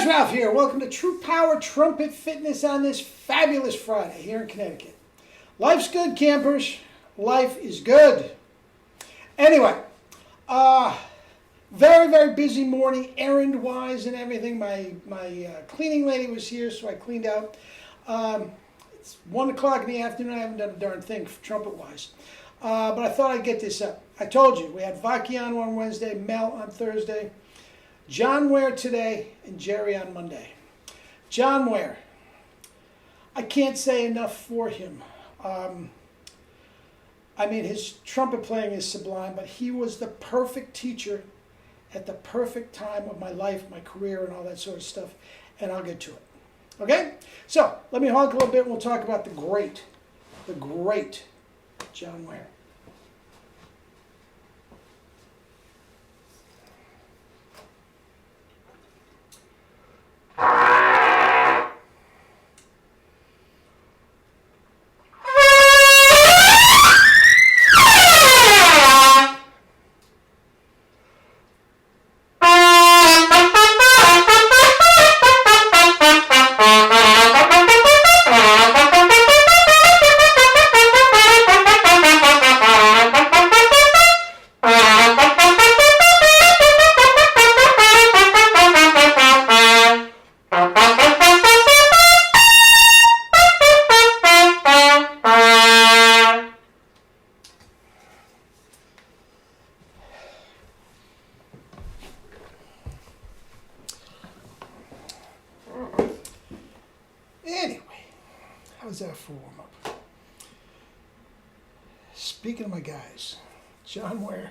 guys, Ralph here. Welcome to True Power Trumpet Fitness on this fabulous Friday here in Connecticut. Life's good, campers. Life is good. Anyway, very busy morning, errand-wise and everything. My cleaning lady was here, so I cleaned out. It's 1 o'clock in the afternoon. I haven't done a darn thing trumpet-wise. But I thought I'd get this up. I told you, we had Vacchiano on Wednesday, Mel on Thursday, John Ware today, and Jerry on Monday. John Ware, I can't say enough for him. I mean, his trumpet playing is sublime, but he was the perfect teacher at the perfect time of my life, my career, and all that sort of stuff, and I'll get to it. Okay? So, let me honk a little bit, and we'll talk about the great John Ware. Anyway, how's that for warm-up? Speaking of my guys, John Ware,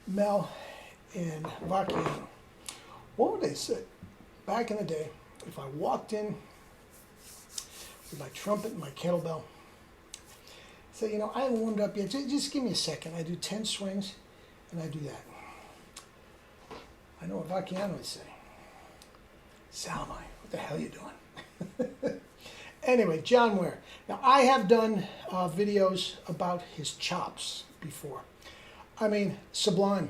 Mel, and Vacchiano, what would they say? Back in the day, if I walked in with my trumpet and my kettlebell, say, you know, I haven't warmed up yet, just give me a second. I do 10 swings, and I do that. I know what Vacchiano would say. Salmi, what the hell are you doing? Anyway, John Ware. Now, I have done videos about his chops before. I mean, sublime.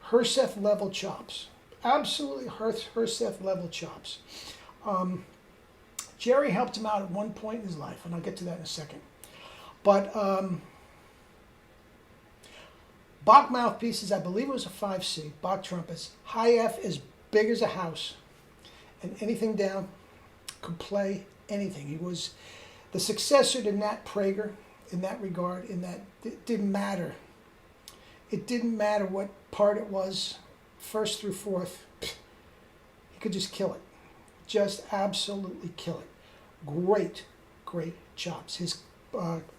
Herseth level chops. Absolutely Herseth level chops. Jerry helped him out at one point in his life, and I'll get to that in a second. But Bach mouthpieces, I believe it was a 5C, Bach trumpets, high F as big as a house, and anything down could play anything. He was the successor to Nat Prager in that regard, in that it didn't matter. It didn't matter what part it was, first through fourth, he could just kill it. Just absolutely kill it. Great chops. His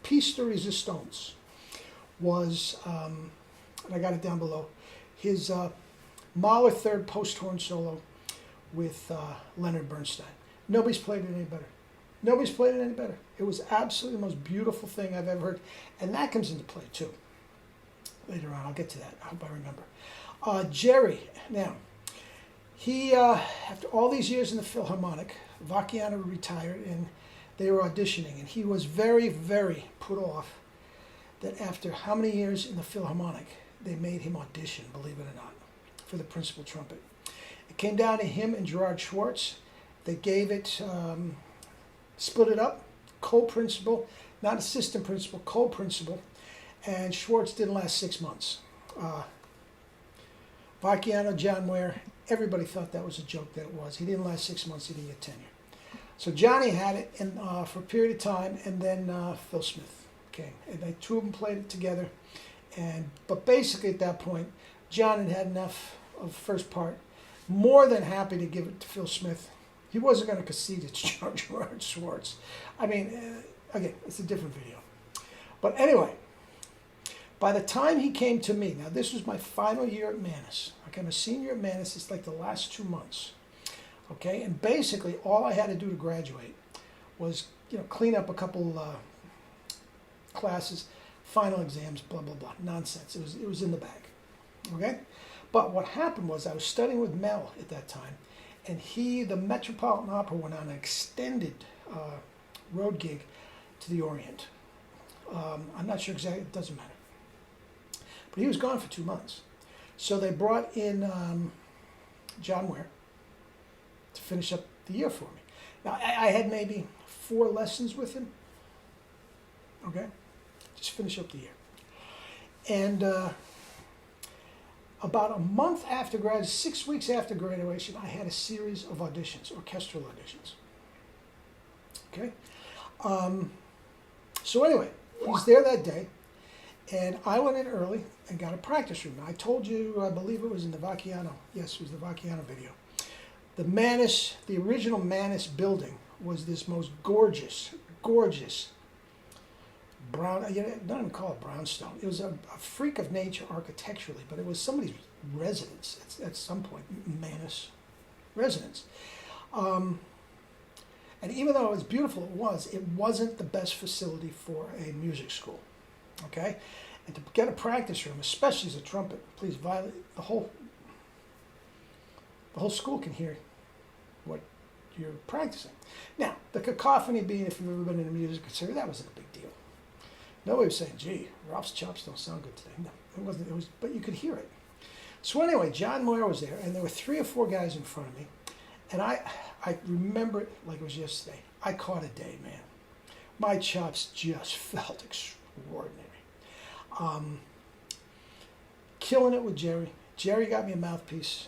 piece de resistance was, and I got it down below, his Mahler third post-horn solo with Leonard Bernstein. Nobody's played it any better. Nobody's played it any better. It was absolutely the most beautiful thing I've ever heard. And that comes into play, too. Later on, I'll get to that. I hope I remember. Jerry, now, he, after all these years in the Philharmonic, Vacchiano retired, and they were auditioning. And he was very put off that after how many years in the Philharmonic, they made him audition, believe it or not, for the principal trumpet. It came down to him and Gerard Schwartz. They gave it, split it up, co-principal, not assistant principal, co-principal, and Schwartz didn't last 6 months. Vacchiano, John Ware, everybody thought that was a joke, that it was. He didn't last 6 months, he didn't get tenure. So Johnny had it and, for a period of time, and then Phil Smith came. And the two of them played it together. But basically at that point, John had enough of the first part, more than happy to give it to Phil Smith. He wasn't going to concede it to Gerard Schwartz. I mean, again, it's a different video. But anyway, by the time he came to me, now this was my final year at Mannes. Okay, I'm a senior at Mannes. It's like the last 2 months. Okay, and basically all I had to do to graduate was, you know, clean up a couple classes, final exams, blah blah blah, nonsense. It was in the bag. Okay, but what happened was I was studying with Mel at that time. And the Metropolitan Opera went on an extended road gig to the Orient. I'm not sure exactly, it doesn't matter. But he was gone for 2 months. So they brought in John Ware, to finish up the year for me. Now, I had maybe 4 lessons with him, okay? Just finish up the year. And about a month after graduation, 6 weeks after graduation, I had a series of auditions, orchestral auditions, okay? So anyway, he's there that day, and I went in early and got a practice room. I told you, I believe it was in the Vacchiano. Yes, it was the Vacchiano video. The Manus, the original Manus building was this most gorgeous, gorgeous brown, you don't even call it brownstone. It was a freak of nature architecturally, but it was somebody's residence at some point, Manus residence. And even though it was beautiful, it wasn't the best facility for a music school, okay? And to get a practice room, especially as a trumpet, please violate the whole school can hear what you're practicing. Now, the cacophony being, if you've ever been in a music conservatory, that wasn't a big deal. Nobody was saying, gee, Ralph's chops don't sound good today. No, it wasn't, but you could hear it. So anyway, John Ware was there, and there were 3 or 4 guys in front of me, and I remember it like it was yesterday. I caught a day, man. My chops just felt extraordinary. Killing it with Jerry. Jerry got me a mouthpiece,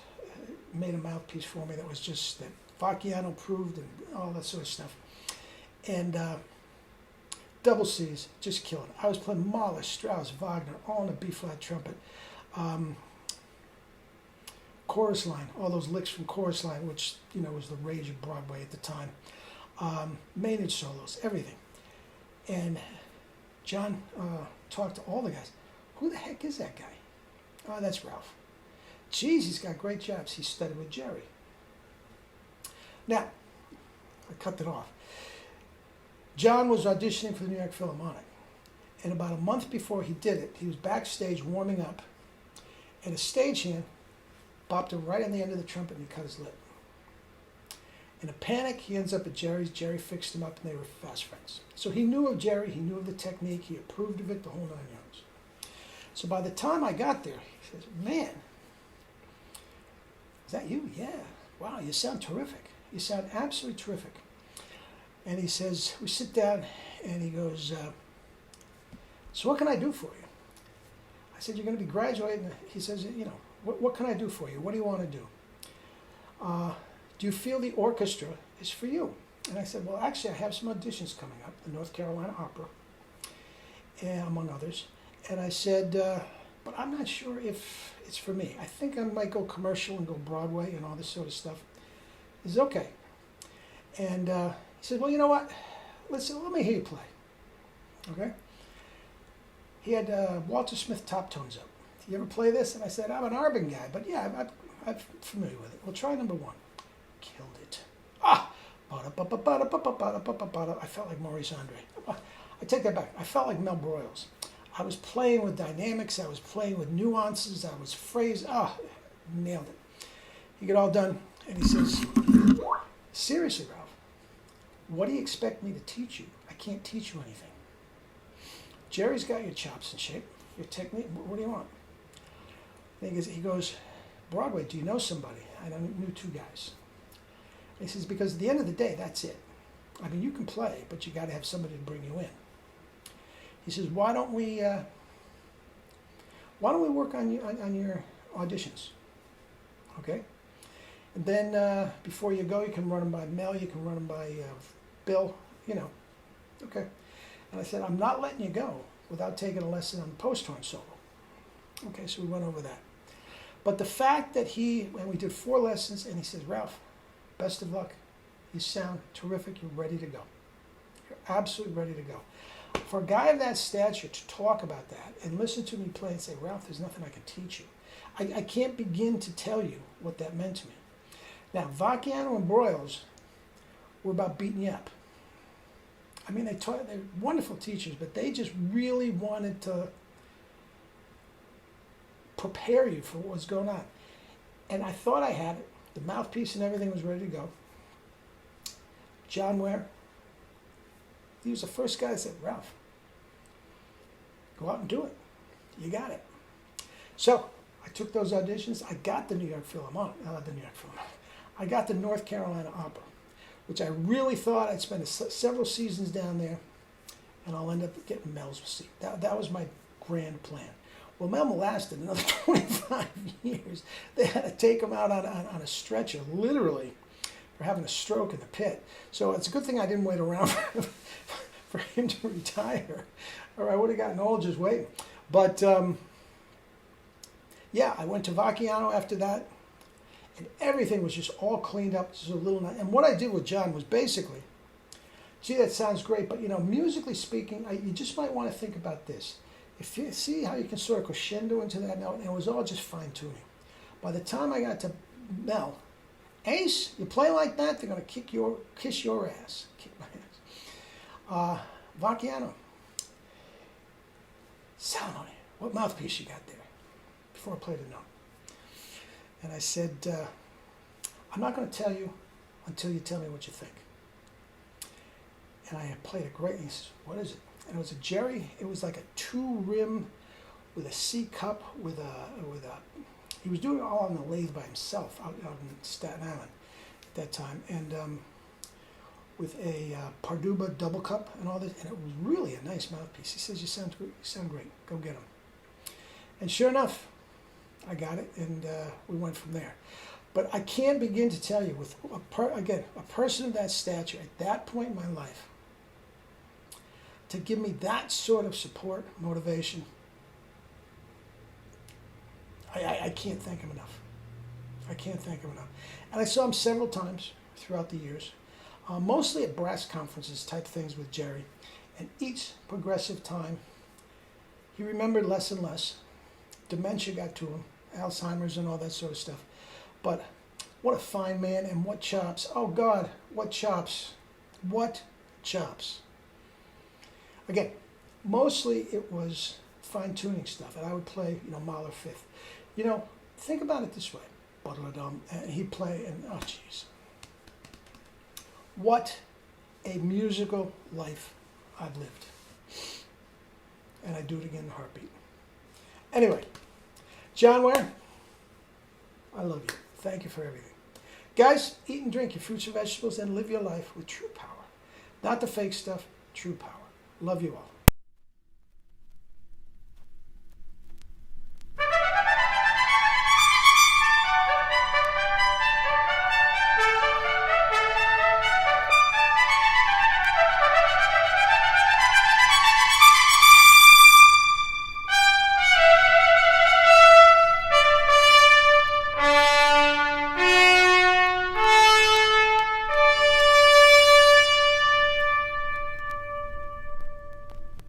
made a mouthpiece for me that was just that Vacchiano approved and all that sort of stuff. And double C's, just killing it. I was playing Mahler, Strauss, Wagner, all on a B-flat trumpet. Chorus line, all those licks from chorus line, which was the rage of Broadway at the time. Maynard solos, everything. And John talked to all the guys. Who the heck is that guy? Oh, that's Ralph. Geez, he's got great jobs. He studied with Jerry. Now, I cut that off. John was auditioning for the New York Philharmonic. And about a month before he did it, he was backstage warming up, and a stagehand bopped him right on the end of the trumpet and he cut his lip. In a panic, he ends up at Jerry's. Jerry fixed him up and they were fast friends. So he knew of Jerry, he knew of the technique, he approved of it, the whole 9 yards. So by the time I got there, he says, man, is that you? Yeah. Wow, you sound terrific. You sound absolutely terrific. And he says, we sit down and he goes, so what can I do for you? I said, you're going to be graduating. He says, what can I do for you? What do you want to do? Do you feel the orchestra is for you? And I said, well, actually, I have some auditions coming up, the North Carolina Opera, among others. And I said, but I'm not sure if it's for me. I think I might go commercial and go Broadway and all this sort of stuff. He said, okay. And he said, well, you know what? Let me hear you play. Okay? He had Walter Smith top tones up. Do you ever play this? And I said, I'm an Arbin guy, but yeah, I'm familiar with it. Well, try number 1. Killed it. I felt like Maurice Andre. I take that back. I felt like Mel Broyles. I was playing with dynamics. I was playing with nuances. I was phrased. Nailed it. He got all done, and he says, seriously, Ralph, what do you expect me to teach you? I can't teach you anything. Jerry's got your chops in shape, your technique. What do you want? He goes, Broadway, do you know somebody? I knew 2 guys. He says, because at the end of the day, that's it. I mean, you can play, but you got to have somebody to bring you in. He says, why don't we work on your auditions, okay? And then before you go, you can run them by Mel, you can run them by Bill, okay. And I said, I'm not letting you go without taking a lesson on the post-horn solo. Okay, so we went over that. But the fact that and we did 4 lessons, and he says, Ralph, best of luck. You sound terrific. You're ready to go. You're absolutely ready to go. For a guy of that stature to talk about that and listen to me play and say, Ralph, there's nothing I can teach you. I can't begin to tell you what that meant to me. Now, Vacchiano and Broyles were about beating you up. I mean, they're wonderful teachers, but they just really wanted to prepare you for what was going on. And I thought I had it. The mouthpiece and everything was ready to go. John Ware, he was the first guy that said, Ralph, go out and do it. You got it. So I took those auditions. I got the New York Philharmonic. I got the North Carolina Opera, which I really thought I'd spend several seasons down there, and I'll end up getting Mel's seat. That was my grand plan. Well, Mel lasted another 25 years. They had to take him out on a stretcher, literally, for having a stroke in the pit. So it's a good thing I didn't wait around for him to retire, or I would have gotten old just waiting. But yeah, I went to Vacchiano after that, and everything was just all cleaned up. Just a little, and what I did with John was basically, gee, that sounds great, but musically speaking, you just might want to think about this. If you see how you can sort of crescendo into that note, and it was all just fine tuning. By the time I got to Mel, Ace, you play like that, they're gonna kiss your ass, kick my ass. Vacchiano, sound on it. What mouthpiece you got there? Before I played a note, and I said, I'm not going to tell you until you tell me what you think. And I had played a great. He says, what is it? And it was a Jerry. It was like a 2-rim with a C cup with a. He was doing it all on the lathe by himself out in Staten Island at that time, and with a Parduba double cup and all this, and it was really a nice mouthpiece. He says, "You sound great. Go get him." And sure enough, I got it, and we went from there. But I can't begin to tell you, with a person of that stature at that point in my life, to give me that sort of support, motivation, I can't thank him enough. I can't thank him enough. And I saw him several times throughout the years, mostly at brass conferences type things with Jerry. And each progressive time, he remembered less and less. Dementia got to him, Alzheimer's and all that sort of stuff. But what a fine man, and what chops. Oh God, what chops. What chops. Again, mostly it was fine-tuning stuff, and I would play, Mahler fifth. Think about it this way. And he'd play, and oh jeez. What a musical life I've lived. And I'd do it again in a heartbeat. Anyway, John Ware, I love you. Thank you for everything. Guys, eat and drink your fruits and vegetables and live your life with true power. Not the fake stuff, true power. Love you all.